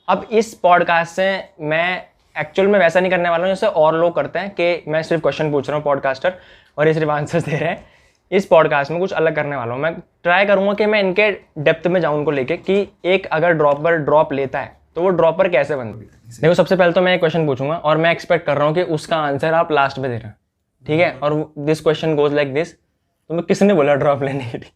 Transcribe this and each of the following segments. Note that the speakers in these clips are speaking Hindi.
अब इस पॉडकास्ट से मैं एक्चुअल में वैसा नहीं करने वाला हूँ जैसे और लोग करते हैं कि मैं सिर्फ क्वेश्चन पूछ रहा हूँ पॉडकास्टर और ये सिर्फ आंसर दे रहे हैं। इस पॉडकास्ट में कुछ अलग करने वाला हूँ। मैं ट्राई करूँगा कि मैं इनके डेप्थ में जाऊँ उनको लेके कि एक अगर ड्रॉपर ड्रॉप लेता है तो वो ड्रॉपर कैसे बनता है। देखो सबसे पहले तो मैं एक क्वेश्चन पूछूंगा और मैं एक्सपेक्ट कर रहा हूँ कि उसका आंसर आप लास्ट में दे रहे हैं, ठीक है। और this question goes like this. तुम्हें किसने बोला ड्रॉप लेने के लिए?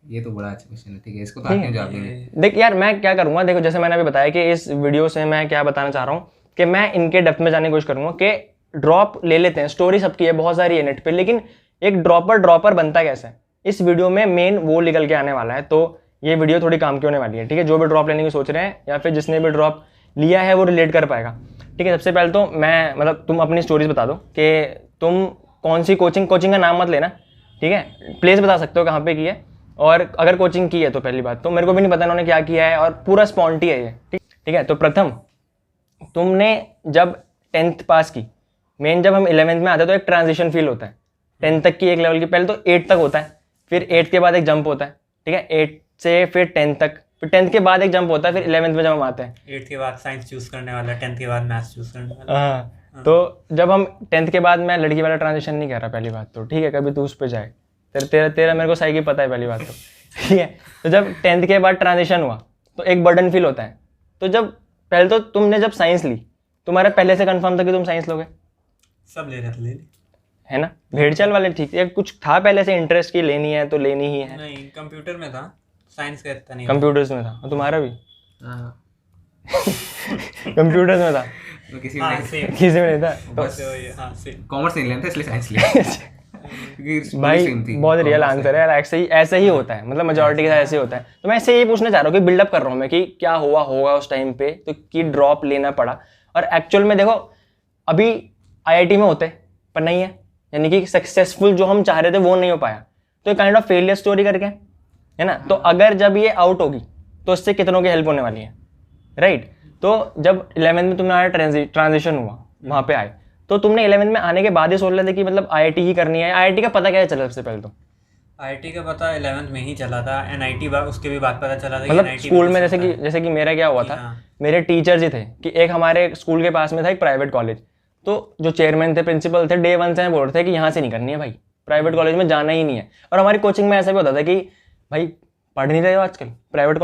ये तो बड़ा अच्छा क्वेश्चन है, ठीक है, इसको तो आपने जवाब देंगे। देख यार मैं क्या करूँगा, देखो जैसे मैंने अभी बताया कि इस वीडियो से मैं क्या बताना चाह रहा हूँ कि मैं इनके डेप्थ में जाने की कोशिश करूँगा कि ड्रॉप ले लेते हैं, स्टोरी सबकी है, बहुत सारी है नेट पे, लेकिन एक ड्रॉपर बनता कैसे है इस वीडियो में मेन वो निकल के आने वाला है। तो ये वीडियो थोड़ी काम की होने वाली है, ठीक है। जो भी ड्रॉप लेने की सोच रहे हैं या फिर जिसने भी ड्रॉप लिया है वो रिलेट कर पाएगा, ठीक है। सबसे पहले तो मैं मतलब तुम अपनी स्टोरीज बता दो कि तुम कौन सी कोचिंग का नाम मत लेना, ठीक है। प्लेस बता सकते हो कहाँ पे की है, और अगर कोचिंग की है तो पहली बात तो मेरे को भी नहीं पता इन्होंने क्या किया है, और पूरा स्पॉन्टी है ये, ठीक है। तो प्रथम तुमने जब 10th पास की, मेन जब हम 11th में आते हैं तो एक ट्रांजिशन फील होता है 10th तक की एक लेवल की, पहले तो 8 तक होता है, फिर 8 के बाद एक जंप होता है, ठीक है। 8 से फिर 10th तक, फिर 10th के बाद एक जंप होता है, फिर 11th में जब हम आते हैं 8th के बाद साइंस चूज करने वाला, 10th के बाद मैथ्स चूज करने वाला। हाँ। तो जब हम 10th के बाद, मैं लड़की वाला ट्रांजिशन नहीं कर रहा पहली बात तो, ठीक है, कभी तू उस पर जाए, तेरा मेरे को सही की पता है पहली बात तो, ठीक है। तो जब 10th के बाद ट्रांजिशन हुआ तो एक बर्डन फील होता है। तो जब पहले तो तुमने जब साइंस ली, तुम्हारा पहले से कंफर्म था कि तुम साइंस लोगे? सब ले रहे थे, ले ली। है ना, भेड़चाल वाले, ठीक है। कुछ था पहले से इंटरेस्ट की लेनी है तो लेनी ही है? नहीं, कंप्यूटर में था, साइंस का इतना नहीं। कंप्यूटर्स में था, और तुम्हारा भी हाँ, कंप्यूटर्स में था? तो किसी हाँ, ने सेम। किसी में नहीं था तो बस वही है, हाँ सेम। कॉमर्स नहीं लेना था इसलिए साइंस लिया, क्योंकि भाई stream थी, बहुत रियल commerce आंसर है यार, ऐसे ही होता है, मतलब मेजोरिटी के साथ ऐसे ही होता है। तो मैं ऐसे ही पूछना चाह रहा हूँ कि बिल्डअप कर रहा हूँ मैं कि क्या हुआ होगा उस टाइम पे तो कि ड्रॉप लेना पड़ा। और एक्चुअल में देखो अभी आईआईटी में होते पर नहीं है, यानी कि सक्सेसफुल जो हम चाह रहे थे वो नहीं हो पाया, तो एक काइंड ऑफ फेलियर स्टोरी करके, है ना। तो अगर जब ये आउट होगी तो इससे कितनों की हेल्प होने वाली है, राइट। तो जब 11th में तुम्हारा ट्रांजिशन हुआ, वहाँ पे आए, तो तुमने 11th में आने के बाद ही सोच रहे थे कि मतलब आईआईटी ही करनी है? आईआईटी का पता क्या चला सबसे पहले तो? आईआईटी का पता 11th में ही चला था, एनआईटी उसके भी बाद पता चला था कि मतलब NIT स्कूल में कुछ जैसे कि मेरा क्या हुआ था, हाँ। मेरे टीचर्स ही थे कि एक हमारे स्कूल के पास में था एक प्राइवेट कॉलेज, तो जो चेयरमैन थे, प्रिंसिपल थे, डे 1 से बोल रहे थे कि यहाँ से नहीं करनी है भाई, प्राइवेट कॉलेज में जाना ही नहीं है। और हमारी कोचिंग में ऐसा भी होता था कि भाई पढ़ नहीं रहे हो आजकल, प्राइवेट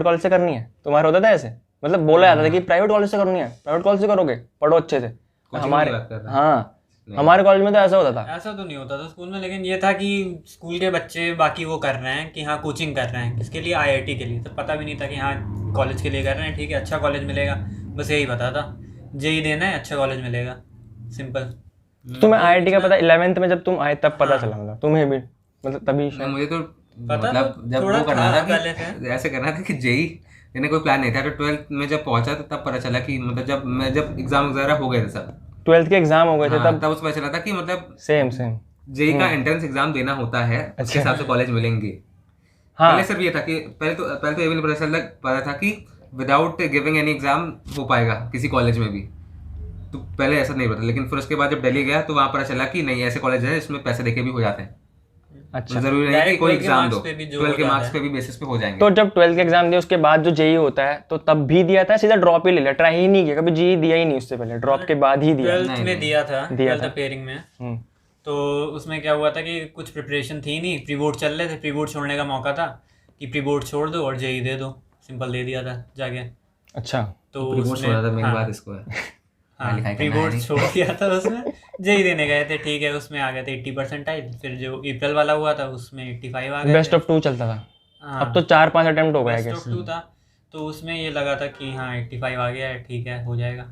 कॉलेज से करनी है। तुम्हारा होता था ऐसे, मतलब बोला जाता था कि प्राइवेट कॉलेज से करनी है, प्राइवेट कॉलेज से करोगे, पढ़ो अच्छे से। हमारे हाँ, हमारे कॉलेज में तो ऐसा होता था। ऐसा तो नहीं होता था स्कूल में, लेकिन ये था कि स्कूल के बच्चे बाकी वो कर रहे हैं कि हाँ कोचिंग कर रहे हैं, किसके लिए, आईआईटी के लिए। तो पता भी नहीं था कि हाँ कॉलेज के लिए कर रहे हैं, ठीक है, अच्छा कॉलेज मिलेगा, बस यही पता था, जेई देना है, अच्छा कॉलेज मिलेगा, सिंपल। तुम्हें आईआईटी का पता 11th में जब तुम आए तब पता चला? मतलब तुम्हें भी, मतलब तभी मुझे तो पता मतलब जब थोड़ा वो करना था था पहले कि से। ऐसे करना था कि जेई देने कोई प्लान नहीं था। तो 12th में जब पहुंचा तो तब पता चला कि मतलब जब एग्जाम वगैरह हो गए थे सब, 12th के एग्जाम हो गए थे हाँ, तब तब उसको पता चला था कि मतलब सेम जेई का एंट्रेंस एग्जाम देना होता है, उसके हिसाब से कॉलेज मिलेंगे। हाँ। पहले सिर्फ ये था कि पहले तो ये भी नहीं पता था कि विदाउट गिविंग एनी एग्जाम हो पाएगा किसी कॉलेज में भी, तो पहले ऐसा नहीं पता। लेकिन फिर उसके बाद जब दिल्ली गया तो वहाँ पता चला कि नहीं, ऐसे कॉलेज है इसमें पैसे देके भी हो जाते हैं। अच्छा, जरूरी नहीं है कि कोई एग्जाम दो, 12 के हो मार्क्स जाता पे भी बेसिस पे हो जाएंगे। तो जब 12th के एग्जाम दिए उसके बाद जो जेई होता है तो तब भी दिया था, सीधा ड्रॉप ही ले लिया, ट्राई ही नहीं किया, कभी जेई दिया ही नहीं उससे पहले, ड्रॉप के बाद ही दिया? 12th में दिया था, दिया 12th था। पेयरिंग में। हम्म। तो उसमें क्या हुआ था कि कुछ प्रिपरेशन थी नहीं, प्री बोर्ड चल रहे थे, प्री बोर्ड छोड़ने का मौका था कि प्री बोर्ड छोड़ दो और जेई दे दो, सिंपल दे दिया था जाके। अच्छा, तो प्रीमोट उसमें छोड़ा था, मेन हाँ, बात इसको है। हाँ, लिखाई प्री करना है बोर्ड नहीं। छोड़ दिया था, उसमें जेई देने गए थे, ठीक है, उसमें आ गए थे 80%। फिर जो अप्रैल वाला हुआ था उसमें 85 आ गए बेस्ट थे। ऑफ 2 चलता था। हाँ, अब तो 4-5 अटेम्प्ट हो गए बेस्ट हैं। ऑफ 2 था, तो उसमें ये लगा था कि हाँ 85 आ गया है, ठीक है, हो जाएगा,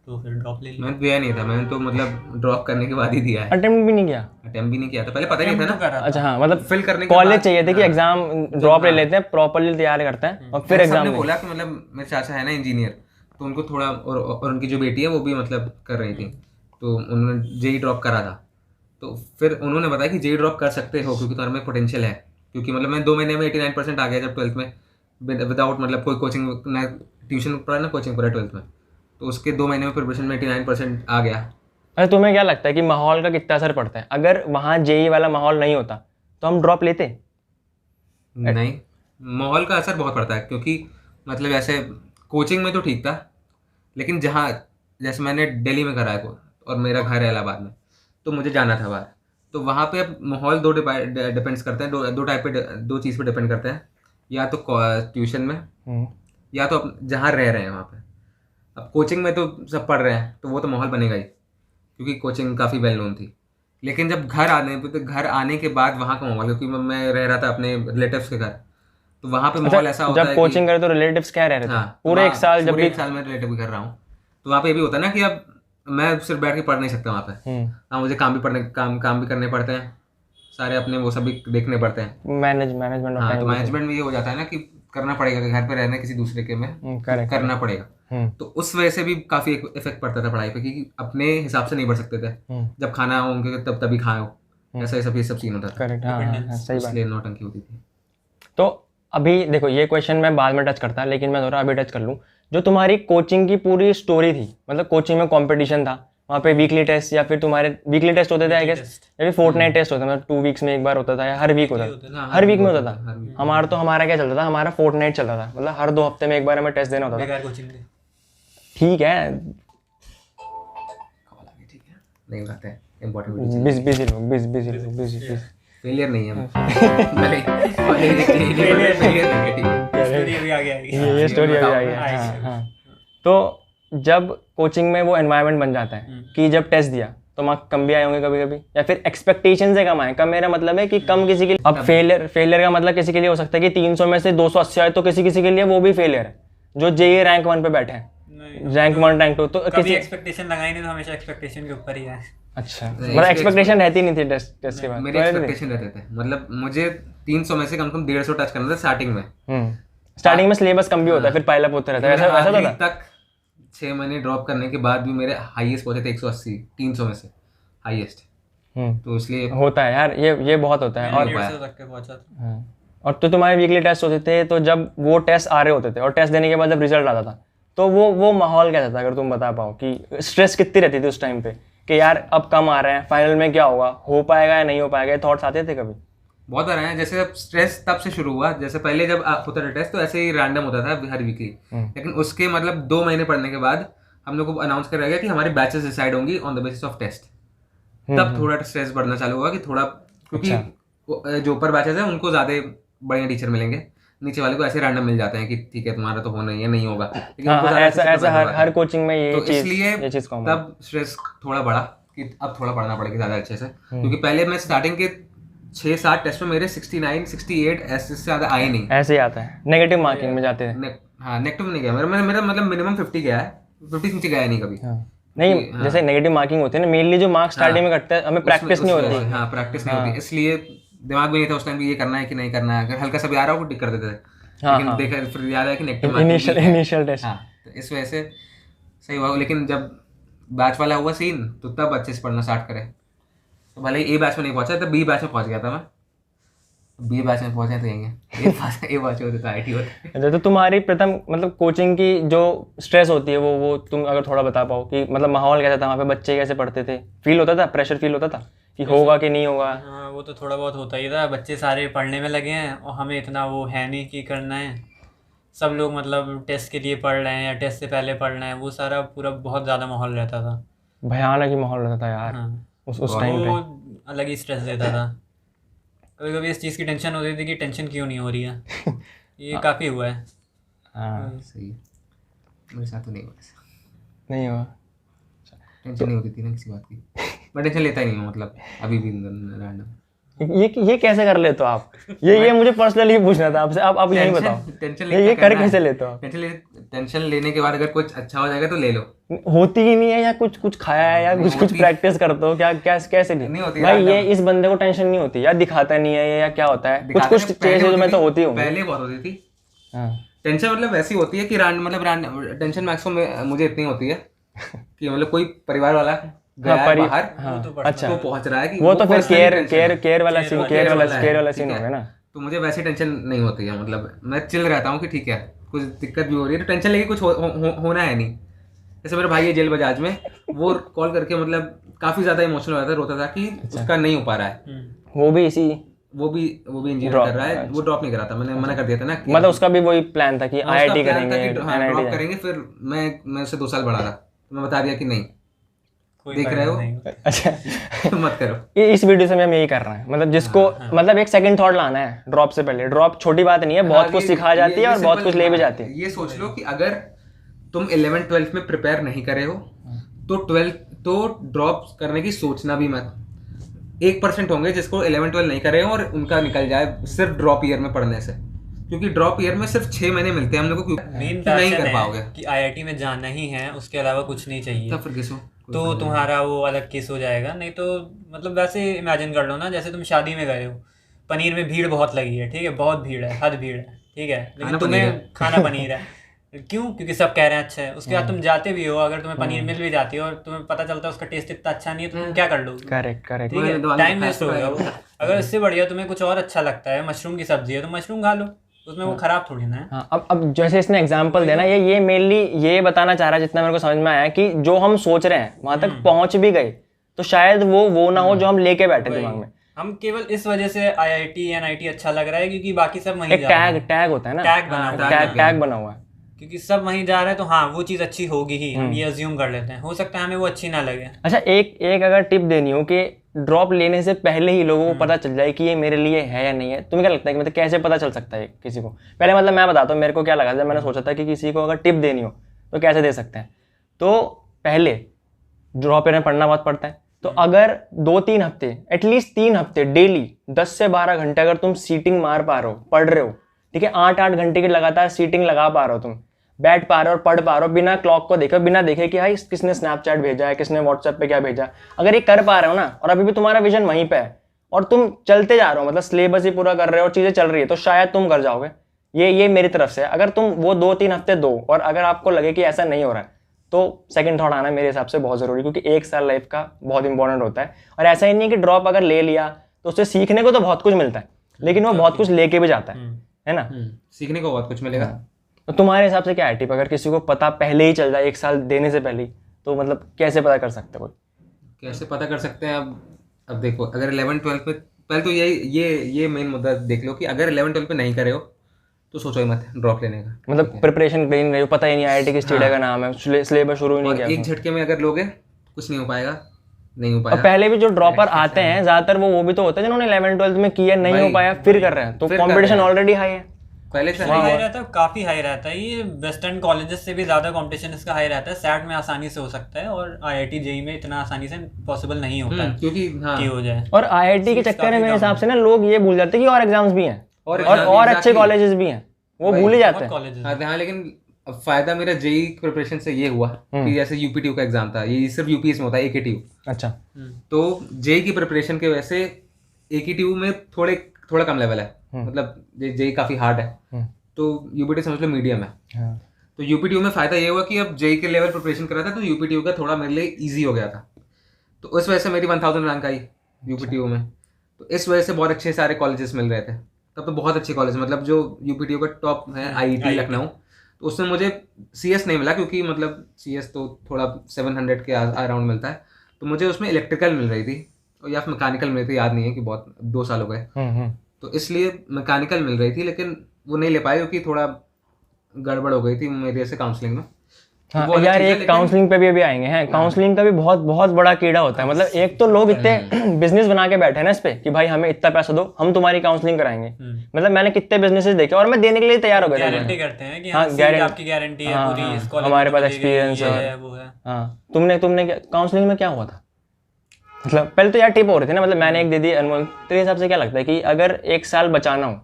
तो फिर ड्रॉप ले लिया। मैंने दिया नहीं था, मैंने तो मतलब ड्रॉप करने के बाद ही दिया है, अटेम्प्ट भी नहीं किया? अटेम्प्ट भी नहीं किया था, पहले पता ही नहीं था तो ना। अच्छा हाँ, मतलब फिल करने के कॉलेज बाद- चाहिए थे कि हाँ। एग्जाम ड्रॉप ले लेते हैं, प्रॉपरली तैयार करते हैं और फिर एग्जाम सबने बोला कि मतलब मेरे चाचा है ना इंजीनियर, तो उनको थोड़ा और उनकी जो बेटी है वो भी मतलब कर रही थी, तो उन्होंने जेई ड्रॉप करा था। तो फिर उन्होंने बताया कि जेई ड्रॉप कर सकते हो क्योंकि तुम्हारे में पोटेंशियल है। क्योंकि मतलब मैं 2 महीने में 89% आ गया जब 12th में, विदाउट मतलब कोई कोचिंग ना, ट्यूशन पढ़ा ना कोचिंग पढ़ा 12th में, तो उसके 2 महीने में प्रिपरेशन में 89% आ गया। अच्छा, तुम्हें क्या लगता है कि माहौल का कितना असर पड़ता है? अगर वहाँ जेई वाला माहौल नहीं होता तो हम ड्रॉप लेते? नहीं, माहौल का असर बहुत पड़ता है, क्योंकि मतलब ऐसे कोचिंग में तो ठीक था, लेकिन जहाँ जैसे मैंने दिल्ली में करा है और मेरा घर है इलाहाबाद में, तो मुझे जाना था बाहर, तो वहाँ पे अब माहौल दो डिपेंड्स करते हैं, दो टाइप पे, दो चीज़ पे डिपेंड करते हैं, या तो ट्यूशन में या तो जहाँ रह रहे हैं वहाँ पे। अब कोचिंग में तो सब पढ़ रहे हैं तो वो तो माहौल बनेगा ही, क्योंकि कोचिंग काफ़ी वेल नोन थी। लेकिन जब घर आने पे, तो घर आने के बाद वहाँ का माहौल, क्योंकि मैं रह रहा था अपने रिलेटिव्स के घर, तो वहाँ पे माहौल ऐसा होता है जब कोचिंग करे तो रिलेटिव्स क्या रह रहे थे? हाँ, पूरे एक साल, जब पूरे भी एक साल मैं रिलेटिव कर रहा हूँ, तो वहाँ पे ये भी होता है ना कि अब मैं सिर्फ बैठ के पढ़ नहीं सकता वहाँ पे। हाँ, मुझे काम भी करने पड़ते हैं सारे, अपने वो सब भी देखने पड़ते हैं, मैनेजमेंट। हाँ, तो मैनेजमेंट में ये हो जाता है ना कि करना पड़ेगा, घर पे रहना किसी दूसरे के में करना पड़ेगा। तो उस वजह से भी काफी इफेक्ट पड़ता था पढ़ाई पे, क्योंकि अपने हिसाब से नहीं पढ़ सकते थे, जब खाना होंगे तब तभी खाओ, ऐसा ये सब सीन होता था। करेक्ट, हाँ, सही बात। इसलिए नौटंकी होती थी। तो अभी देखो, ये क्वेश्चन मैं बाद में टच करता, लेकिन मैं थोड़ा अभी टच कर लूँ। जो तुम्हारी कोचिंग की पूरी स्टोरी थी, मतलब कोचिंग में कंपटीशन था, वहाँ पे वीकली टेस्ट या फिर तुम्हारे वीकली टेस्ट होते थे आई गेस, या फिर फोर्टनाइट टेस्ट होता था, मतलब 2 वीक्स में एक बार होता था या हर वीक होता था? हर वीक में होता था। हमारा क्या चलता था, हमारा फोर्टनाइट चलता था, मतलब हर 2 हफ्ते में एक बार हमें टेस्ट देना होता था। ठीक है, नहीं बात है, इम्पोर्टेंट बिजी फेलियर नहीं है ये स्टोरी अभी आ गया। हाँ। तो जब कोचिंग में वो एनवायरनमेंट बन जाता है कि जब टेस्ट दिया तो मार्क्स कम भी आए होंगे कभी कभी, या फिर एक्सपेक्टेशन से कम आए। कम मेरा मतलब है कि कम किसी के लिए, अब फेलियर का मतलब किसी के लिए हो सकता है कि 300 में से 280 आए, तो किसी के लिए वो भी फेलियर है, जो जेईई रैंक 1 पे बैठे हैं, रैंक 1 रैक 2। तो किसी एक्सपेक्टेशन लगाई नहीं, तो हमेशा एक्सपेक्टेशन के ऊपर ही है। अच्छा, मतलब एक्सपेक्टेशन रहती नहीं थी टेस्ट के बाद? मेरे एक्सपेक्टेशन रहते थे, मतलब मुझे 300 में से कम से कम 150 टच करना था स्टार्टिंग में। स्टार्टिंग में सिलेबस कम भी होता है, फिर पाइल अप होता रहता है, ऐसा होता था। तक 6 महीने ड्रॉप करने के बाद भी मेरे हाईएस्ट पहुंचे थे 180, 300 में से हाईएस्ट। तो इसलिए होता है यार, ये बहुत होता है। और तो तुम्हारे वीकली टेस्ट होते थे, तो जब वो टेस्ट आ रहे होते थे और टेस्ट देने के बाद जब रिजल्ट आता था, तो वो माहौल कैसा था, अगर तुम बता पाओ कि स्ट्रेस कितनी रहती थी उस टाइम पे कि यार अब कम आ रहे हैं, फाइनल में क्या होगा, हो पाएगा या नहीं हो पाएगा, थॉट्स आते थे कभी? बहुत आ रहे हैं। जैसे अब स्ट्रेस तब से शुरू हुआ, जैसे पहले जब होता था टेस्ट तो ऐसे ही रैंडम होता था हर वीकली, लेकिन उसके मतलब 2 महीने पढ़ने के बाद हम लोग को अनाउंस कर गया कि हमारी बैचेस डिसाइड होंगी on the basis of test. तब थोड़ा स्ट्रेस बढ़ना चालू हुआ कि थोड़ा, क्योंकि जो ऊपर बैचेस है उनको ज्यादा बढ़िया टीचर मिलेंगे, नीचे वाले को ऐसे रैंडम मिल जाते हैं कि ठीक है तुम्हारा तो होना ही है, नहीं होगा। ऐसा हर कोचिंग में ये चीज, इसलिए तब स्ट्रेस थोड़ा बढ़ा कि अब थोड़ा पढ़ना पड़ेगा ज्यादा अच्छे से, क्योंकि पहले मैं स्टार्टिंग के 6-7 टेस्ट में मेरे 69, 68 ऐसे से ज्यादा आए नहीं। ऐसे ही आता है, नेगेटिव मार्किंग में जाते हैं। हाँ, नेगेटिव नहीं गया मेरा मतलब मिनिमम 50 गया है, 50 से नीचे गया नहीं कभी। नहीं, जैसे नेगेटिव मार्किंग होती है ना, मेनली जो मार्क्स स्टार्टिंग में कटते हैं, हमें प्रैक्टिस नहीं होती। हाँ, प्रैक्टिस नहीं होती, इसलिए दिमाग में नहीं था उस टाइम भी ये करना है कि नहीं करना है। अगर हल्का सा भी आ रहा हो टिक कर देते थे, लेकिन देखा फिर याद आया कि नेगेटिव इनिशियल टेस्ट। हाँ, तो इस वजह से सही हुआ। लेकिन जब बैच वाला हुआ सीन, तो तब अच्छे से पढ़ना स्टार्ट करे। तो भले ही ए बैच में नहीं पहुंचा, तब बी बैच में पहुंच गया था मैं। बी बैच में पहुंचे तो ए बैच होते तो आईटी होते। अच्छा, तो तुम्हारी प्रथम मतलब कोचिंग की जो स्ट्रेस होती है वो तुम अगर थोड़ा बता पाओ कि मतलब माहौल कैसा था वहाँ पे, बच्चे कैसे पढ़ते थे, फील होता था, प्रेशर फील होता था कि होगा कि नहीं होगा? हाँ, वो तो थोड़ा बहुत होता ही था। बच्चे सारे पढ़ने में लगे हैं और हमें इतना वो है नहीं कि करना है। सब लोग मतलब टेस्ट के लिए पढ़ रहे हैं या टेस्ट से पहले पढ़ रहे हैं, वो सारा पूरा बहुत ज़्यादा माहौल रहता था। भयानक ही माहौल रहता था यार। हाँ, उस टाइम वो अलग ही स्ट्रेस देता था। कभी कभी इस चीज़ की टेंशन होती थी कि टेंशन क्यों नहीं हो रही है। ये काफ़ी हुआ है। हाँ, सही। मेरे साथ तो नहीं हुआ, नहीं हुआ। टेंशन नहीं होती थी ना किसी बात की, मैं टेंशन लेता ही नहीं हूँ, मतलब अभी भी रैंडम। ये कैसे कर लेते हो आप? ये मुझे पर्सनली पूछना था आपसे। आप यही बताओ, टेंशन ये कर कैसे लेते हो? टेंशन लेने के बाद अगर कुछ अच्छा हो जाएगा तो ले लो। होती ही नहीं है, या कुछ खाया है या कुछ प्रैक्टिस करते हो क्या? कैसे नहीं होती भाई? ये इस बंदे को टेंशन नहीं होती या दिखाता नहीं है या क्या होता है? कुछ चीजें में तो होती हूँ। पहले बहुत होती थी टेंशन, मतलब वैसी होती है कि टेंशन मैक्सिमम मुझे इतनी होती है कि मतलब कोई परिवार वाला बाहर अच्छा तो पहुंच रहा है कि वो तो फिर केयर वाला सीन हो गया ना। तो मुझे वैसे टेंशन नहीं होती है, मतलब मैं चिल रहता हूँ कि ठीक है कुछ दिक्कत भी हो रही है तो टेंशन लेके कुछ होना है नहीं। जैसे मेरा भाई है जेल बजाज में, वो कॉल करके मतलब काफी ज्यादा इमोशनल हो रहा था, रोता था कि उसका नहीं हो पा रहा है। वो भी इसी वो भी इंजीनियर कर रहा है, वो ड्रॉप नहीं करा था, मैंने मना कर दिया था ना कि मतलब उसका भी वही प्लान था कि उसका आईआईटी plan था करेंगे, कि हाँ ड्रॉप करेंगे। फिर मैं उससे 2 साल बड़ा था, तो मैं बता दिया कि नहीं, कोई देख रहे फायदा हो नहीं। अच्छा मत करो। इस वीडियो से हम यही कर रहे हैं, मतलब जिसको मतलब एक सेकंड थॉट लाना है ड्रॉप से पहले। ड्रॉप छोटी बात नहीं है, बहुत कुछ सिखा जाती है और बहुत कुछ ले भी जाती है। ये सोच लो कि अगर तुम 11th 12th में प्रिपेयर नहीं करे हो तो 12th तो ड्रॉप करने की सोचना भी मत। 1% होंगे जिसको 11 12 नहीं करे और उनका निकल जाए सिर्फ ड्रॉप ईयर में पढ़ने से, क्योंकि ड्रॉप ईयर में सिर्फ 6 महीने मिलते हैं हम लोग को, मेन कि नहीं पैशन कर पाओगे है कि आईआईटी में जाना ही है, उसके अलावा कुछ नहीं चाहिए। तब फिर किसो तो तुम्हारा वो अलग केस हो जाएगा। नहीं तो मतलब वैसे इमेजिन कर लो ना, जैसे तुम शादी में गए हो, पनीर में भीड़ बहुत लगी है, ठीक है, बहुत भीड़ है, हद भीड़ है, ठीक है, लेकिन खाना पनीर तुम्हें है। खाना पनीर है। क्यों? क्योंकि सब कह रहे हैं अच्छा है। उसके बाद तुम जाते भी हो, अगर तुम्हें पनीर मिल भी जाती है और तुम्हें पता चलता है उसका टेस्ट इतना अच्छा नहीं है, तो तुम क्या कर लोगे? Correct correct. ठीक है, टाइम वेस्ट हो गया वो। अगर इससे बढ़िया तुम्हें कुछ और अच्छा लगता है, मशरूम की सब्जी है तो मशरूम खा लो, उसमें वो खराब थोड़ी ना है। हाँ, अब जैसे इसने एग्जांपल देना, ये मेनली ये बताना चाह रहा है, जितना मेरे को समझ में आया, कि जो हम सोच रहे हैं वहां तक पहुंच भी गए तो शायद वो ना हो जो हम लेके बैठे दिमाग में। हम केवल इस वजह से आईआईटी एनआईटी अच्छा लग रहा है क्योंकि बाकी सब वहीं एक जा रहे हैं। टैग होता है ना, टैग बना हुआ है। टैग बना हुआ है, क्योंकि सब वहीं जा रहे हैं तो हाँ वो चीज़ अच्छी होगी ही, हम ये अज्यूम कर लेते हैं। हो सकता है हमें वो अच्छी ना लगे। अच्छा एक अगर टिप देनी हो कि ड्रॉप लेने से पहले ही लोगों को पता चल जाए कि ये मेरे लिए है या नहीं है, तुम्हें क्या लगता है कि मतलब कैसे पता चल सकता है किसी को? पहले मतलब मैं बताता हूँ मेरे को क्या लगा जब मैंने सोचा था कि किसी को अगर टिप देनी हो तो कैसे दे सकते हैं। तो पहले ड्रॉप लेने पढ़ना बहुत पड़ता है, तो अगर 2-3 हफ्ते, एटलीस्ट 3 हफ्ते डेली 10 से 12 घंटे अगर तुम सीटिंग मार पा रहे हो, पढ़ रहे हो, ठीक है, 8-8 घंटे की लगातार सीटिंग लगा पा रहे हो, तुम बैठ पा रहे हो और पढ़ पा रहे हो बिना क्लॉक को देखे, बिना देखे कि भाई किसने स्नैपचैट भेजा है, किसने व्हाट्सएप पे क्या भेजा, अगर ये कर पा रहे हो ना, और अभी भी तुम्हारा विजन वहीं पे है और तुम चलते जा रहे हो, मतलब सिलेबस ही पूरा कर रहे हो और चीजें चल रही है, तो शायद तुम कर जाओगे। ये मेरी तरफ से। अगर तुम वो 2-3 हफ्ते दो और अगर आपको लगे कि ऐसा नहीं हो रहा है तो सेकंड थॉट आना मेरे हिसाब से बहुत जरूरी, क्योंकि 1 साल लाइफ का बहुत इंपॉर्टेंट होता है। और ऐसा ही नहीं कि ड्रॉप अगर ले लिया तो उससे सीखने को तो बहुत कुछ मिलता है, लेकिन वो बहुत कुछ लेके भी जाता है ना। सीखने को बहुत कुछ मिलेगा। तो तुम्हारे हिसाब से क्या है टिप, अगर किसी को पता पहले ही चल जाए 1 साल देने से पहले ही, तो मतलब कैसे पता कर सकते हो? कैसे पता कर सकते हैं? अब देखो, अगर 11 12 में पहले तो ये मेन मुद्दा देख लो कि अगर 11 12 पे नहीं करे हो तो सोचो ही मत ड्रॉप लेने का। मतलब प्रिपरेशन कहीं नहीं, पता ही नहीं आईआईटी किस स्टडी का नाम है, सिलेबस शुरू ही नहीं और किया, एक झटके में अगर लोगे कुछ नहीं हो पाएगा, नहीं हो और पाएगा। पहले भी जो ड्रॉपर आते हैं ज्यादातर वो भी तो होते हैं जिन्होंने 11 12 में किया, नहीं हो पाया, फिर कर रहे हैं, तो कंपटीशन ऑलरेडी हाई है। पहले से हाई रहता है, काफी हाई रहता है। ये वेस्टर्न कॉलेजेस से भी ज्यादा कंपटीशन इसका हाई रहता है। सैट में आसानी से हो सकता है और आईआईटी जेई में इतना आसानी से पॉसिबल नहीं होता है क्योंकि हाँ कि हो जाए। और आईआईटी के चक्कर में मेरे हिसाब से ना लोग ये भूल जाते हैं कि और एग्जाम्स भी हैं और अच्छे कॉलेजेस भी हैं, वो भूल ही जाते हैं। कॉलेजेस हाँ, लेकिन अब फायदा मेरा जेई प्रिपरेशन से ये हुआ कि जैसे यूपीटीयू का एग्जाम था, ये सिर्फ यूपीएस में होता है, एकेटीयू। अच्छा, तो जेई की प्रिपरेशन की वजह से एकेटीयू में थोड़ा कम लेवल है, मतलब जेई काफी हार्ड है, तो यूपीटी समझ लो मीडियम है। तो यूपीटीयू में फायदा ये हुआ कि अब जेई के लेवल प्रिपरेशन कर रहा था तो यूपीटीयू का थोड़ा मेरे लिए इजी हो गया था, तो उस वजह से मेरी 1000 रैंक आई यूपीटीयू में। तो इस वजह से बहुत अच्छे सारे कॉलेजेस मिल रहे थे तब, तो बहुत अच्छे कॉलेज, मतलब जो यूपीटीयू का टॉप है आईआईटी लखनऊ, तो उसमें मुझे सीएस नहीं मिला क्योंकि मतलब सीएस तो थोड़ा 700 के अराउंड मिलता है, तो मुझे उसमें इलेक्ट्रिकल मिल रही थी और या फिर मैकेनिकल मिल रही थी, याद नहीं है कि बहुत 2 साल हो गए, तो इसलिए मैकेनिकल मिल रही थी, लेकिन वो नहीं ले पाए क्योंकि थोड़ा गड़बड़ हो गई थी मेरे ऐसे काउंसलिंग में। हाँ तो यार, एक काउंसलिंग पे भी अभी आएंगे हैं। काउंसलिंग का भी बहुत बहुत बड़ा कीड़ा होता है, मतलब एक तो लोग इतने बिजनेस बना के बैठे हैं ना इस पे कि भाई हमें इतना पैसा दो, हम तुम्हारी काउंसलिंग कराएंगे। मतलब मैंने कितने बिजनेसेस देखे और मैं देने के लिए तैयार हो गया, गारंटी करते हैं कि हाँ आपकी गारंटी है पूरी, इस कॉलेज हमारे पास एक्सपीरियंस है, वो है। हाँ, तुमने काउंसलिंग में क्या हुआ था? मतलब पहले तो यार टिप हो रही थी ना, मतलब मैंने एक दे दी। अनमोल, तेरे हिसाब से क्या लगता है कि अगर 1 साल बचाना हो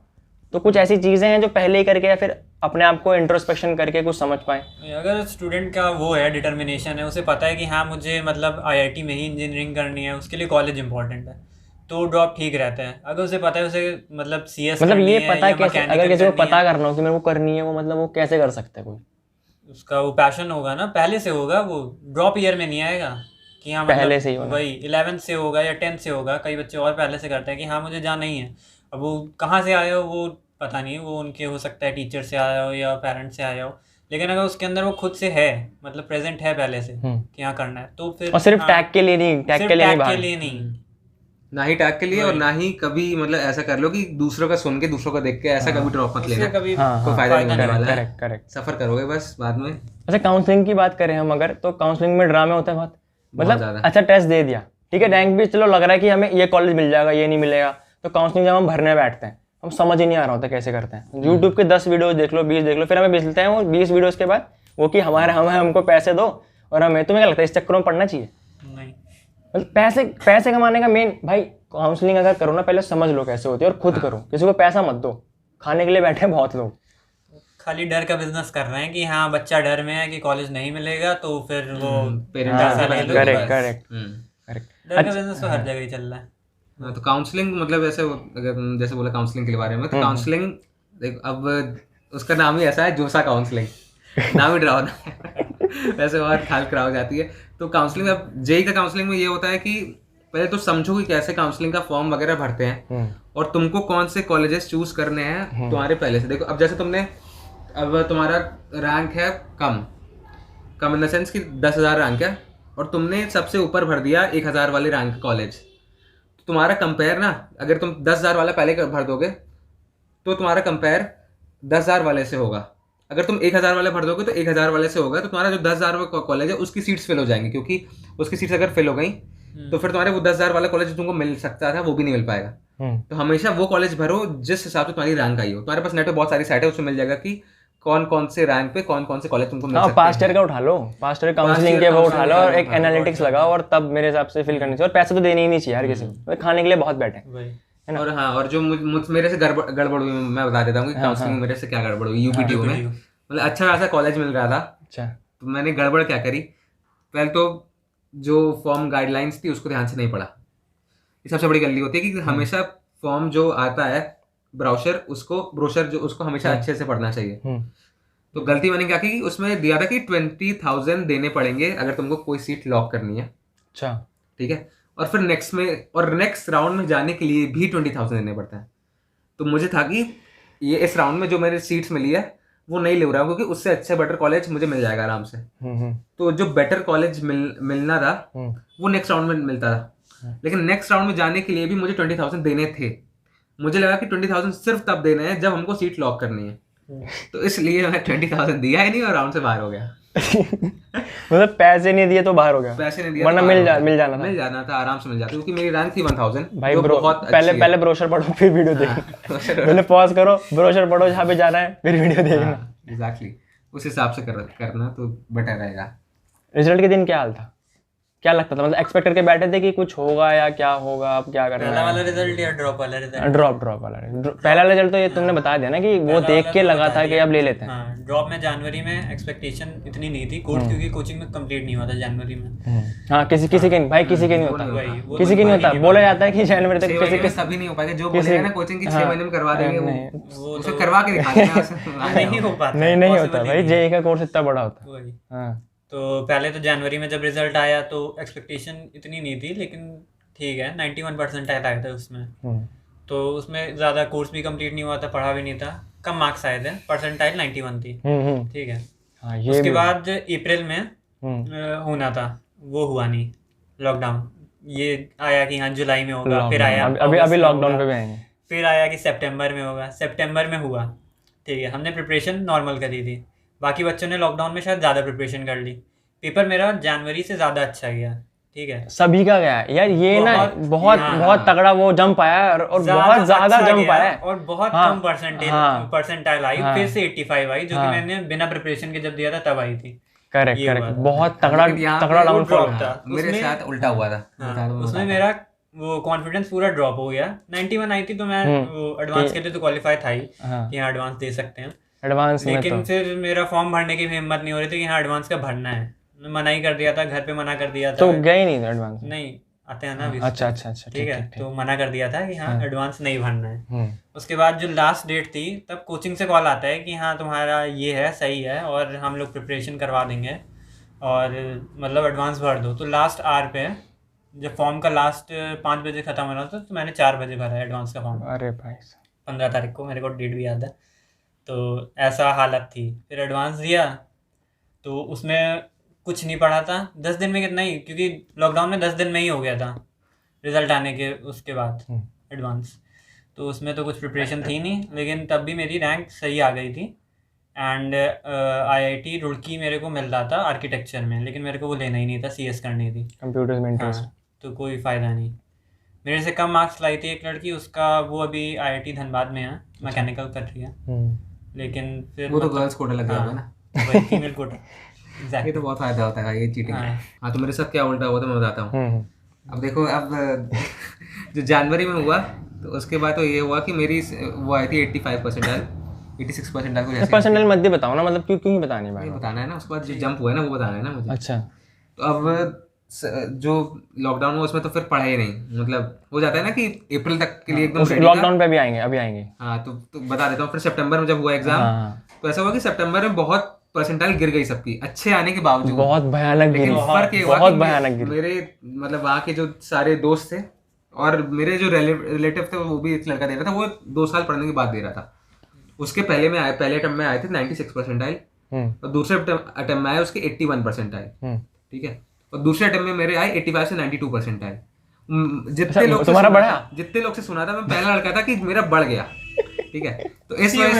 तो कुछ ऐसी चीजें हैं जो पहले ही करके या फिर अपने आप को इंट्रोस्पेक्शन करके कुछ समझ पाए? अगर स्टूडेंट का वो है, डिटर्मिनेशन है, उसे पता है कि हाँ मुझे मतलब आईआईटी में ही इंजीनियरिंग करनी है, उसके लिए कॉलेज इंपॉर्टेंट है, तो ड्रॉप ठीक रहता है। अगर उसे पता है उसे मतलब सीएस मतलब ये पता है कैसे, अगर किसी को पता करना हो कि मेरे को करनी है, वो मतलब वो कैसे कर सकता है? कोई उसका वो पैशन होगा ना, पहले से होगा, वो ड्रॉप ईयर में नहीं आएगा कि हाँ पहले मतलब से ही होगा, वही 11th से होगा या 10th से होगा। कई बच्चे और पहले से करते हैं कि हाँ मुझे जाना ही है। अब वो कहाँ से आया हो वो पता नहीं, वो उनके हो सकता है टीचर से आया हो या पेरेंट्स से आया हो, लेकिन अगर उसके अंदर वो खुद से है, मतलब प्रेजेंट है पहले से कि हाँ करना है, तो फिर और सिर्फ टैग के लिए नहीं, टैग के लिए नहीं, ना ही टैग के लिए और ना ही कभी मतलब ऐसा कर लो कि दूसरों का सुन के दूसरों का देख के ऐसा कभी ड्रॉप मत उससे लेना, कभी हाँ कोई हाँ फायदा नहीं होने वाला है, करेक्ट करेक्ट। सफर करोगे बस बाद में। अच्छा काउंसलिंग की बात करें हम अगर, तो काउंसलिंग में ड्रामे होते हैं बहुत, मतलब ज़्यादा। अच्छा टेस्ट दे दिया ठीक है, रैंक भी चलो लग रहा है कि हमें ये कॉलेज मिल जाएगा ये नहीं मिलेगा, तो काउंसलिंग जब हम भरने बैठते हैं हम समझ ही नहीं आ रहा होता कैसे करते हैं। यूट्यूब के 10 वीडियोस देख लो 20 देख लो, फिर हमें मिलते हैं वो 20 वीडियोस के बाद वो कि हमको पैसे दो और हमें, तुम्हें क्या लगता है इस चक्कर में पढ़ना चाहिए? नहीं, मतलब पैसे कमाने का मेन भाई, काउंसलिंग अगर करो ना पहले समझ लो कैसे होती है और खुद करो, किसी को पैसा मत दो, खाने के लिए बैठे हैं बहुत लोग। खाली डर का बिजनेस कर रहे हैं कि हाँ बच्चा डर में है कि कॉलेज नहीं मिलेगा तो फिर वो पेरेंट्स पैसा ले लो, करेक्ट बस। Correct correct. डर का बिजनेस तो हर जगह ही चल रहा है। हाँ, तो काउंसलिंग मतलब ऐसे अगर तुम जैसे बोला काउंसलिंग के बारे में, तो काउंसलिंग देख अब उसका नाम ही ऐसा है जोसा काउंसलिंग, नाम ही डरावना है वैसे और खाल खराब हो जाती है। तो काउंसलिंग अब जेई का काउंसलिंग में ये होता है कि पहले तो समझो कि कैसे काउंसलिंग का फॉर्म वगैरह भरते हैं और तुमको कौन से कॉलेजेस चूज करने हैं तुम्हारे पहले से। देखो अब जैसे तुमने, अब तुम्हारा रैंक है कम इन द सेंस कि 10,000 रैंक है और तुमने सबसे ऊपर भर दिया 1,000 वाले रैंक कॉलेज, तो तुम्हारा कंपेयर ना, अगर तुम 10,000 वाला पहले भर दोगे तो तुम्हारा कंपेयर 10,000 वाले से होगा। अगर तुम 1,000 वाले भर दोगे तो 1,000 वाले से होगा, तो तुम्हारा जो 10,000 वाला कॉलेज है उसकी सीट्स फिल हो जाएंगी, क्योंकि उसकी सीट्स अगर फिल हो गई तो फिर तुम्हारे वो 10,000 वाला कॉलेज तुमको मिल सकता था वो भी नहीं मिल पाएगा। तो हमेशा वो कॉलेज भरो जिस हिसाब से तुम्हारी रैंक आई हो। तुम्हारे पास नेट पे बहुत सारी साइट है, उसमें मिल जाएगा कि कौन कौन से रैंक पे कौन कौन से कॉलेज तुमको मिल सकते हैं। पास्ट ईयर का उठा लो, पास्ट ईयर काउंसलिंग के वो उठा लो और एक एनालिटिक्स लगाओ और तब मेरे हिसाब से फिल करनी चाहिए। और पैसे तो देने ही नहीं चाहिए यार किसी को, खाने के लिए बहुत बैठे हैं। और हाँ, और जो मेरे से गड़बड़ हुई मैं बता देता हूँ कि काउंसलिंग में मेरे से क्या गड़बड़ हुई। यूपीटीयू में मतलब अच्छा खासा कॉलेज मिल रहा था, अच्छा, तो मैंने गड़बड़ क्या करी, पहले तो जो फॉर्म गाइडलाइंस थी उसको ध्यान से नहीं पढ़ा। ये सबसे बड़ी गलती होती है कि हमेशा फॉर्म जो आता है ब्रोशर जो उसको हमेशा अच्छे से पढ़ना चाहिए। तो गलती मैंने क्या की कि उसमें दिया था कि 20,000 देने पड़ेंगे अगर तुमको कोई सीट लॉक करनी है। अच्छा ठीक है, और फिर नेक्स्ट राउंड में जाने के लिए भी 20,000 देने पड़ता है। तो मुझे था कि ये इस राउंड में जो मेरे सीट्स मिली है वो नहीं ले रहा हूँ, क्योंकि उससे अच्छे बेटर कॉलेज मुझे मिल जाएगा आराम से। तो जो बेटर कॉलेज मिलना था वो नेक्स्ट राउंड में मिलता था, लेकिन नेक्स्ट राउंड में जाने के लिए भी मुझे 20,000 देने थे। मुझे लगा कि 20,000 सिर्फ तब देने हैं जब हमको सीट लॉक करनी है, तो इसलिए मैं 20,000 दिया ही नहीं और राउंड से बाहर हो गया। मतलब पैसे नहीं दिए तो बाहर हो गया, पैसे नहीं दिया वरना तो मिल जाना था आराम से मिल जाता, क्योंकि मेरी रैंक थी 1,000 भाई। जो बहुत पहले ब्रोशर पढ़ो फिर वीडियो देखो, पहले पॉज करो, ब्रोशर पढ़ो जहाँ पे जाना है, फिर वीडियो देखना। एग्जैक्टली उस हिसाब से करना तो बेटर रहेगा। रिजल्ट के दिन क्या हाल था, क्या लगता था, मतलब एक्सपेक्ट करके बैठे थे कि कुछ होगा या क्या होगा, अब क्या करना पहला है? वाला रिजल्ट या ड्रॉप वाला रिजल्ट? ड्रॉप वाला पहला रिजल्ट तो ये तुमने बता दिया ना कि वो देख के लगा था कि अब ले लेते हैं। हाँ, ड्रॉप में जनवरी में एक्सपेक्टेशन इतनी नहीं थी कोर्स, क्योंकि कोचिंग में कंप्लीट नहीं हुआ था जनवरी में। हाँ किसी के भाई, किसी के नहीं होता, वो किसी के नहीं होता। बोला जाता है कि जनवरी तक किसी के सभी नहीं हो पाएगा, जो बोलेगा ना कोचिंग की 6 महीने में करवा देंगे वो उसे करवा के दिखाना नहीं हो पाता, नहीं होता भाई, जेई का कोर्स इतना बड़ा होता है। हाँ तो पहले तो जनवरी में जब रिजल्ट आया तो एक्सपेक्टेशन इतनी नहीं थी, लेकिन ठीक है 91% आया था उसमें। तो उसमें ज़्यादा कोर्स भी कंप्लीट नहीं हुआ था, पढ़ा भी नहीं था, कम मार्क्स आए थे, परसेंटाइल 91 थी। ठीक है, हाँ, ये उसके बाद अप्रैल में होना था, वो हुआ नहीं, लॉकडाउन। ये आया कि हाँ जुलाई में होगा, फिर आया अभी लॉकडाउन पे भी आएंगे, फिर आया कि सितंबर में होगा, सितंबर में हुआ। ठीक है, हमने प्रिपरेशन नॉर्मल करी थी, बाकी बच्चों ने लॉकडाउन में शायद ज़्यादा प्रिपरेशन कर ली। पेपर मेरा जनवरी से ज़्यादा अच्छा गया। ठीक है, सभी का गया यार, ये ना बहुत तगड़ा वो जंप आया और बहुत ज़्यादा जंप आया और बहुत कम परसेंटाइल आई, फिर से 85 आई, जो कि मैंने बिना प्रिपरेशन के जब दिया था तब आई थी। करेक्ट, बहुत तगड़ा डाउनफॉल था। मेरे साथ उल्टा हुआ था, उसमें मेरा वो कॉन्फिडेंस पूरा ड्रॉप हो गया। 91 आई थी, तो मैं एडवांस के लिए तो क्वालिफाई था ही कि हाँ एडवांस दे सकते हैं एडवांस में। लेकिन फिर मेरा फॉर्म भरने की भी हिम्मत नहीं हो रही थी कि हाँ एडवांस का भरना है। मना ही कर दिया था, घर पे मना कर दिया था। तो गए नहीं एडवांस? नहीं आते हैं ना अभी। अच्छा ठीक है, तो मना कर दिया था कि हाँ एडवांस नहीं भरना है। उसके बाद जो लास्ट डेट थी तब कोचिंग से कॉल आता है कि हाँ तुम्हारा ये है, सही है और हम लोग प्रिपरेशन करवा देंगे और मतलब एडवांस भर दो। तो लास्ट आवर पे जब फॉर्म का लास्ट 5 बजे ख़त्म हो रहा था तो मैंने 4 बजे भरा एडवांस का फॉर्म। अरे भाई 15 तारीख को, मेरे को डेट भी याद है। तो ऐसा हालत थी। फिर एडवांस दिया तो उसमें कुछ नहीं पढ़ा था 10 दिन में, कितना ही, क्योंकि लॉकडाउन में 10 दिन में ही हो गया था। रिजल्ट आने के उसके बाद एडवांस। तो उसमें तो कुछ प्रिपरेशन थी नहीं, लेकिन तब भी मेरी रैंक सही आ गई थी। एंड IIT रुड़की मेरे को मिल रहा था आर्किटेक्चर में, लेकिन मेरे को वो लेना ही नहीं था, CS करनी थी। कंप्यूटर्स में इंटरेस्ट। हाँ, तो कोई फ़ायदा नहीं। मेरे से कम मार्क्स लाई थी एक लड़की, उसका वो अभी IIT धनबाद में है, मैकेनिकल कर रही है। लेकिन फिर वो तो गर्ल्स कोटा लग गया होगा ना, वही फीमेल कोटा। ये एग्जैक्टली। तो बहुत फायदा होता है ये चीटिंग। हाँ। हाँ, तो मेरे साथ क्या उल्टा हुआ था मैं बताता हूँ। अब देखो, अब जो जनवरी में हुआ तो उसके बाद तो ये हुआ कि मेरी वो आई थी 85 परसेंटाइल, 86 परसेंटाइल को जैसे परसेंटाइल मत ही बताओ ना, मतलब क्यों क्यों ही बतानी नहीं भाई। बताना है ना, उसके बाद जो जंप हुआ है ना वो बताना है ना मुझे। अच्छा। तो अब जो लॉकडाउन हुआ उसमें तो फिर पढ़ा ही नहीं, मतलब हो जाता है ना कि अप्रैल तक के लिए एकदम ready था। लॉकडाउन पे भी आएंगे, अभी आएंगे। हाँ, तो बता देता हूँ। फिर सितंबर में जब हुआ एग्जाम, हाँ, तो ऐसा हुआ कि सितंबर में बहुत परसेंटाइल गिर गई सबकी, अच्छे आने के बावजूद। बहुत भयानक गिरी, लेकिन फर्क ये हुआ बहुत कि भयानक गिरी। मेरे मतलब वहाँ के जो सारे दोस्त थे और मेरे जो रिलेटिव थे, वो भी एक लड़का दे रहा था, वो 2 साल पढ़ने के बाद दे रहा था। उसके पहले अटेम्प्ट में आए थे 96 परसेंटाइल, और दूसरे अटेम्प्ट में आए उसके 81 परसेंटाइल। ठीक है, और दूसरे अटेम्प्ट में मेरे आए 85 से 92 परसेंटाइल। जितने लोग तुम्हारा बढ़ा? जितने लोग से सुना था, मैं पहला लड़का था कि मेरा बढ़ गया। ठीक है, तो इस वजह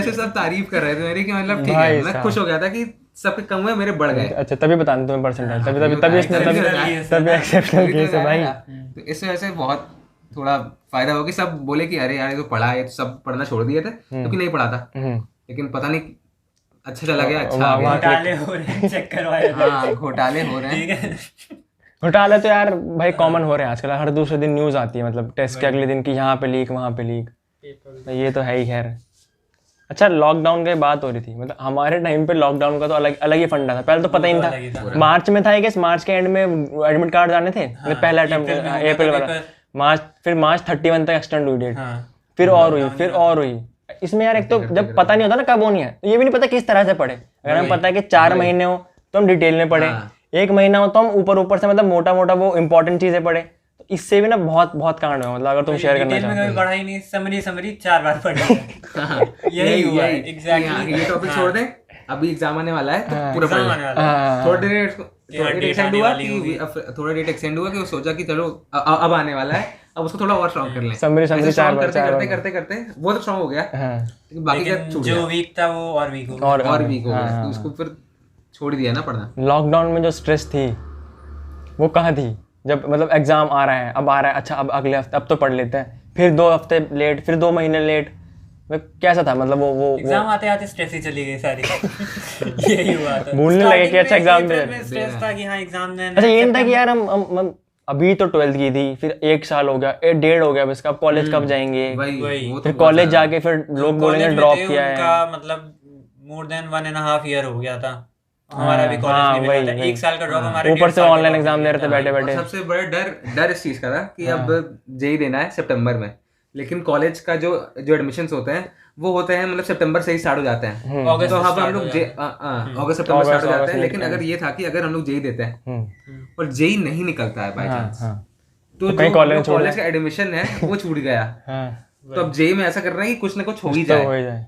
से सब तारीफ कर रहे थे मेरी कि मतलब ठीक है, मैं खुश हो गया था कि सबके कम हुए, मेरे बढ़ गए। अच्छा, तभी बता तुम्हें परसेंटाइल, तभी एक्सेप्शनल केस है भाई। तो इस वजह से बहुत थोड़ा फायदा हो कि सब बोले कि अरे यार ये तो पढ़ा है, तो सब पढ़ना छोड़ दिए थे क्योंकि नहीं पढ़ा था। लेकिन पता नहीं अच्छा चला गया, अच्छा आ गया। घोटाले हो रहे हैं, चेक करवाया। हाँ, घोटाले हो रहे हैं। ठीक है। घोटाले तो यार भाई कॉमन हो रहे हैं आजकल, हर दूसरे दिन न्यूज़ आती है, मतलब टेस्ट के अगले दिन की यहाँ पे लीक, वहाँ पे लीक, तो ये तो है ही। खैर, अच्छा, लॉकडाउन की बात हो रही थी, मतलब हमारे टाइम पे लॉकडाउन का तो अलग ही फंडा था। पहले तो पता ही नहीं था, मार्च में था ये, मार्च के एंड में एडमिट कार्ड आने थे। पहला अटेम्प्ट अप्रैल वाला, मार्च, फिर मार्च 31 तक एक्सटेंड हुई डेट, फिर और हुई। इसमें यार एक तो जब पता नहीं होता ना कब होनी है, तो ये भी नहीं पता किस तरह से पढ़े। अगर हमें पता है कि 4 महीने हो तो हम डिटेल में पढ़े, 1 महीना हो तो हम ऊपर से मतलब मोटा मोटा वो इंपॉर्टेंट चीजें पढ़े। तो इससे भी ना बहुत कांड हुआ, मतलब अगर तुम शेयर करना चाहो। डिटेल में पढ़ा ही नहीं, समरी 4 बार पढ़ी। यही हुआ है एग्जैक्टली। ये टॉपिक छोड़ दे, अभी एग्जाम आने वाला है तो पूरा पढ़ ले। थोड़ा डेट एक्सटेंड हुआ कि वो सोचा कि चलो अब आने वाला है, अब उसको थोड़ा और स्ट्रॉन्ग कर लें। समरी 4 बार करते वो तो स्ट्रॉन्ग हो गया, लेकिन बाकी का छूट गया। जो वीक था वो और वीक हो गया, और वीक हो गया, तो उसको फिर छोड़ दिया ना पढ़ना। लॉकडाउन में जो स्ट्रेस थी वो कहाँ थी, जब मतलब एग्जाम आ रहा है, अब आ रहा है, अच्छा अब अगले हफ्ते, अब तो पढ़ लेते हैं, फिर 2 हफ्ते लेट, फिर 2 महीने लेट। कैसा था, मतलब वो एग्जाम आते आते स्ट्रेस ही चली गई सारी। यही हुआ था, भूलने लगे कि अच्छा एग्जाम दे। स्ट्रेस था कि हाँ एग्जाम देना। अच्छा, ये नहीं था कि यार हम अभी तो 12th की थी, फिर 1 साल हो गया, 1.5 हो गया, अब इसका कॉलेज कब जाएंगे, फिर कॉलेज जाके फिर लोग बोलेंगे ड्रॉप किया है। मतलब मोर देन 1.5 ईयर हो गया था हमारा भी कॉलेज नहीं मिला था। 1 साल का ड्रॉप हमारे, ऊपर से ऑनलाइन एग्जाम दे रहे थे बैठे बैठे। सबसे बड़ा डर इस चीज का था कि अब जेई देना है सितंबर में, लेकिन कॉलेज का जो एडमिशन्स होते हैं वो होते हैं मतलब सितंबर से ही स्टार्ट हो जाते हैं। अगस्त तो हम लोग अगस्त सितंबर स्टार्ट हो जाते हैं, लेकिन अगर ये था कि अगर हम लोग जेई देते हैं और जेई नहीं निकलता है बाय चांस, तो जो कॉलेज का एडमिशन है वो छूट गया। तो अब जेई में ऐसा कर रहे हैं कि कुछ ना कुछ हो ही जाए।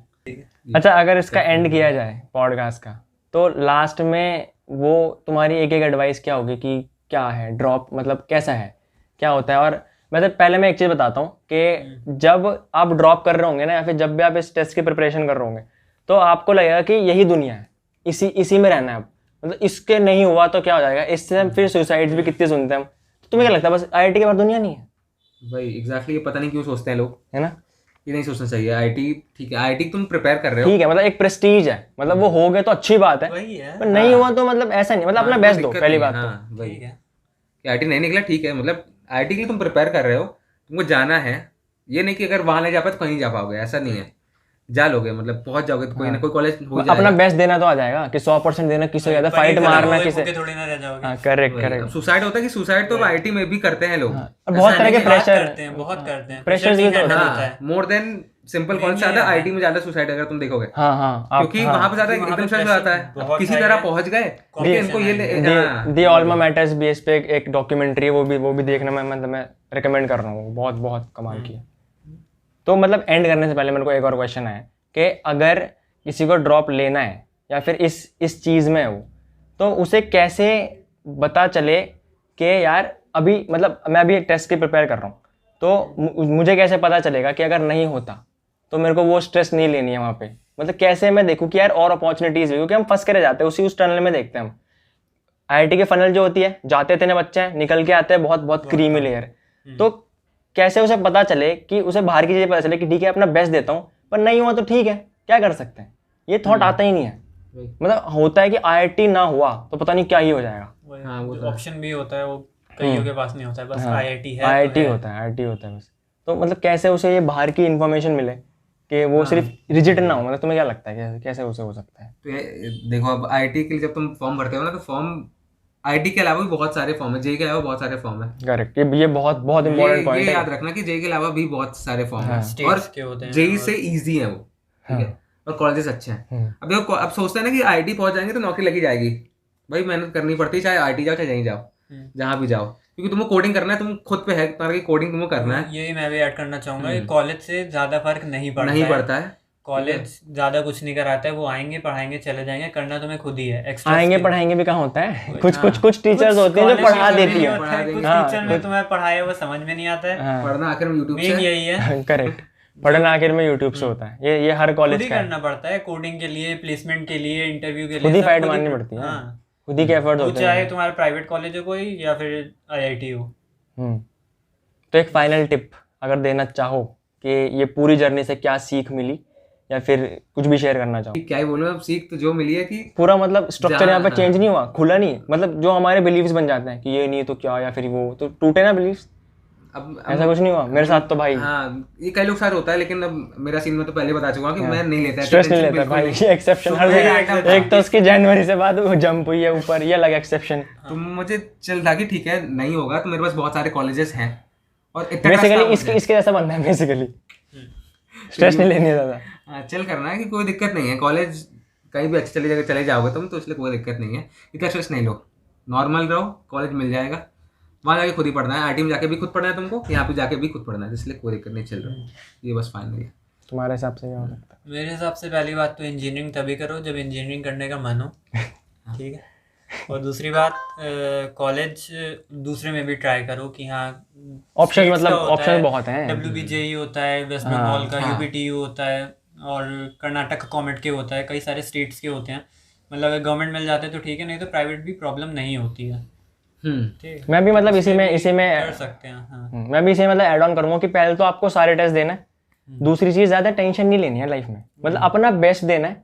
अच्छा, अगर इसका एंड किया जाए पॉडकास्ट का, तो लास्ट में वो तुम्हारी एक एडवाइस क्या होगी कि क्या है ड्रॉप, मतलब कैसा है, क्या होता है। और मतलब पहले मैं एक चीज़ बताता हूँ कि जब आप ड्रॉप कर रहे होंगे ना, या फिर जब भी आप इस टेस्ट की प्रिपरेशन कर रहे होंगे, तो आपको लगेगा कि यही दुनिया है, इसी में रहना है अब, मतलब इसके नहीं हुआ तो क्या हो जाएगा। इससे फिर सुसाइड्स भी कितने सुनते हैं हम। तो तुम्हें क्या लगता है, बस IIT के बाद दुनिया नहीं है भाई? एग्जैक्टली, ये पता नहीं क्यों सोचते हैं लोग, है ना। ये नहीं सोचना चाहिए। IIT ठीक है, IIT तुम प्रिपेयर कर रहे हो, ठीक है, मतलब एक प्रेस्टीज है, मतलब वो हो गए तो अच्छी बात है, पर नहीं हुआ तो मतलब ऐसा नहीं, मतलब अपना बेस्ट दो, पहली बात तो ठीक है। IIT नहीं निकला ठीक है, मतलब IIT के लिए तुम प्रिपेयर कर रहे हो, तुमको जाना है। ये नहीं कि अगर वहां नहीं जा पाए तो कहीं जा पाओगे, ऐसा नहीं है। जा लोगे, मतलब पहुंच जाओगे तो कोई ना कोई कॉलेज हो जाएगा। अपना बेस्ट देना तो आ जाएगा कि 100% देना, किसी ज्यादा फाइट मारना किसी। करेक्ट। सुसाइड होता है कि सुसाइड तो IIT में भी करते हैं लोग, बहुत तरह के प्रेशर करते हैं। प्रेशर भी तो होता है मोर देन सिंपल कॉलेज से ज्यादा IIT में ज्यादा सुसाइड अगर तुम देखोगे। क्योंकि वहां पे ज्यादा एकदम से आता है, किसी तरह पहुंच गए, इनको ये दी ऑल्मा मैटर्स बेस पे एक डॉक्यूमेंट्री है, वो भी देखना मैं रिकमेंड कर रहा हूँ, बहुत कमाल की है। तो मतलब एंड करने से पहले मेरे को एक और क्वेश्चन है कि अगर किसी को ड्रॉप लेना है या फिर इस चीज़ में है वो, तो उसे कैसे पता चले कि यार अभी मतलब मैं अभी एक टेस्ट की प्रिपेयर कर रहा हूँ, तो मुझे कैसे पता चलेगा कि अगर नहीं होता तो मेरे को वो स्ट्रेस नहीं लेनी है वहाँ पे। मतलब कैसे मैं देखूँ कि यार और अपॉर्चुनिटीज़ भी, क्योंकि हम फंस कर जाते हैं उस टनल में देखते हैं हम। IIT के फनल जो होती है, जाते इतने बच्चे हैं, निकल के आते हैं बहुत बहुत क्रीमी लेयर। तो कैसे उसे पता चले कि उसे बाहर की चीज़ें पता चले कि ठीक है अपना बेस्ट देता हूँ, पर नहीं हुआ तो ठीक है, क्या कर सकते हैं। ये थॉट आता ही नहीं है। मतलब होता है कि IIT ना हुआ तो पता नहीं क्या ही हो जाएगा। हाँ, वो ऑप्शन भी होता है, वो कईयों के पास नहीं होता है, बस IIT है, IIT होता है, IIT होता है बस। तो मतलब कैसे उसे ये बाहर की इन्फॉर्मेशन मिले कि वो सिर्फ रिजिड ना हो। मतलब तुम्हें क्या लगता है कैसे उसे हो सकता है? तो ये देखो, अब IIT के लिए जब तुम फॉर्म भरते हो ना, तो फॉर्म IIT के अलावा भी बहुत सारे फॉर्म है, JEE के अलावा बहुत सारे फॉर्म है। करेक्ट, ये बहुत बहुत इंपॉर्टेंट पॉइंट ये है। याद रखना कि JEE के अलावा भी बहुत सारे फॉर्म है, और स्टेट्स के होते हैं, JEE से इजी है वो, ठीक है, और कॉलेजेस अच्छे हैं। अब सोचते हैं ना कि IIT पहुंच जाएंगे तो नौकरी लगी जाएगी। भाई मेहनत करनी पड़ती है, चाहे IIT जाओ चाहे यहीं जाओ, जहाँ भी जाओ, क्योंकि तुमको कोडिंग करना है, तुम खुद पे है तुम्हारा कोडिंग तुमको करना है। यही मैं भी ऐड करना चाहूंगा कि कॉलेज से ज्यादा फर्क नहीं पड़ता है। कॉलेज ज्यादा कुछ नहीं कराता है, वो आएंगे पढ़ाएंगे चले जाएंगे, करना तुम्हें खुद ही है। एक्स्ट्रा आएंगे पढ़ाएंगे भी कहाँ होता है, कुछ टीचर्स होते हैं जो पढ़ा देती है। कुछ टीचर में तुम्हें पढ़ाया वो समझ में नहीं आता है, पढ़ना आखिर में यूट्यूब से, यही है। करेक्ट, पढ़ना आखिर में यूट्यूब से होता है। ये हर कॉलेज का करना पड़ता है, कोडिंग के लिए, प्लेसमेंट के लिए, इंटरव्यू के लिए खुद ही फाइट मारनी पड़ती है, खुद ही के एफर्ट होते हैं, चाहे तुम्हारा प्राइवेट कॉलेज हो कोई या फिर IIT हो। तो एक फाइनल टिप अगर देना चाहो कि ये पूरी जर्नी से क्या सीख मिली, या फिर कुछ भी शेयर करना चाहो? क्या ही बोलूं, अब सीख तो जो मिली है कि पूरा मतलब स्ट्रक्चर यहाँ पे चेंज नहीं हुआ, खुला नहीं। मतलब जो हमारे बिलीव्स बन जाते हैं कि ये नहीं तो क्या, या फिर वो तो टूटे ना बिलीव्स, अब ऐसा कुछ नहीं हुआ मेरे साथ तो भाई। हाँ, ये कई लोग साथ होता है, लेकिन अब मेरा सीन में तो पहले बता चुका हूँ कि मैं नहीं लेता, स्ट्रेस नहीं लेता भाई, ये एक्सेप्शन हर जगह। एक तो उसकी जनवरी से बाद वो जंप हुई है ऊपर, ये अलग एक्सेप्शन। तो मुझे चल था कि ठीक है नहीं होगा, तो मेरे पास बहुत सारे कॉलेजेस हैं, और बेसिकली इसके जैसा बनना है बेसिकली, स्ट्रेस नहीं लेनी है ज़्यादा। हाँ, चल करना है कि कोई दिक्कत नहीं है, कॉलेज कहीं भी अच्छी चले जाओगे तुम, तो इसलिए कोई दिक्कत नहीं है, इतना स्ट्रेस नहीं लो, नॉर्मल रहो, कॉलेज मिल जाएगा, वहाँ जाके खुद ही पढ़ना है, IIT में जाके भी खुद पढ़ना है तुमको, यहाँ पे जाके भी खुद पढ़ना है, इसलिए कोई दिक्कत नहीं, चल रहा है, ये बस फाइनल है। तुम्हारे हिसाब से क्या हो सकता है? मेरे हिसाब से पहली बात तो इंजीनियरिंग तभी करो जब इंजीनियरिंग करने का मन हो, ठीक है। और दूसरी बात, कॉलेज दूसरे में भी ट्राई करो कि हाँ ऑप्शन, मतलब ऑप्शन बहुत हैं। WBJE होता है, वेस्ट बंगाल का UPTU होता है, और कर्नाटक कॉमेट के होता है, कई सारे स्टेट्स के होते हैं। मतलब अगर गवर्नमेंट मिल जाते हैं तो ठीक है, नहीं तो प्राइवेट भी प्रॉब्लम नहीं होती है। मैं भी मतलब इसी में कर सकते हैं। हाँ, मैं भी इसे मतलब ऐड ऑन करूँगा कि पहले तो आपको सारे टेस्ट देना है, दूसरी चीज़ ज़्यादा टेंशन नहीं लेनी है लाइफ में, मतलब अपना बेस्ट देना है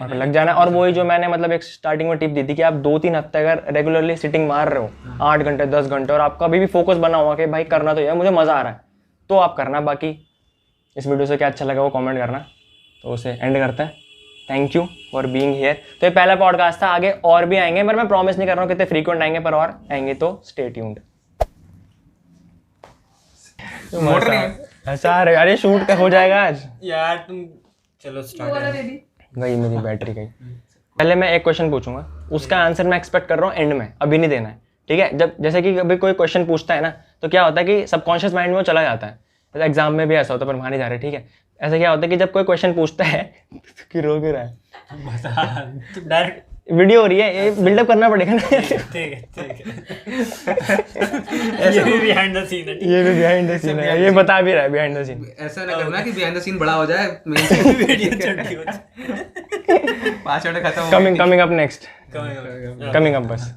और लग जाना है। और वही जो मैंने मतलब एक स्टार्टिंग में टिप दी थी कि आप 2-3 हफ्ते अगर रेगुलरली सिटिंग मार रहे हो 8 घंटे 10 घंटे, और आपका अभी भी फोकस बना हुआ कि भाई करना तो है, मुझे मज़ा आ रहा है, तो आप करना। बाकी इस वीडियो से क्या अच्छा लगा वो कमेंट करना। तो उसे एंड करते हैं। Thank you for being here. तो ये पहला पॉडकास्ट था, आगे और भी आएंगे, पर मैं प्रॉमिस नहीं कर रहा हूँ कितने फ्रीक्वेंट आएंगे, पर और आएंगे, तो स्टे ट्यून्ड। ऐसा यार ये शूट हो जाएगा आज यार तुम चलो स्टार्ट। गई मेरी बैटरी गई। पहले मैं एक क्वेश्चन पूछूंगा, उसका आंसर मैं एक्सपेक्ट कर रहा हूँ एंड में, अभी नहीं देना है, ठीक है। जब जैसे कि कभी कोई क्वेश्चन पूछता है ना, तो क्या होता है कि सबकॉन्शियस माइंड में वो चला जाता है। एग्जाम में भी ऐसा होता है, पर वहाँ नहीं जा रहे, ठीक है। ऐसा क्या होता है कि जब कोई क्वेश्चन पूछता है कि रो क्यों रहा है, डायरेक्ट वीडियो हो रही है, ये बिल्डअप करना पड़ेगा ना। ठीक है ये भी बिहाइंड द सीन है, ये भी बिहाइंड द सीन है, ये बता भी रहा है बिहाइंड द सीन। ऐसा ना करना कि बिहाइंड द सीन बड़ा हो जाए, वीडियो छोटी हो जाए, 5 मिनट खत्म। Coming up next, coming coming up बस।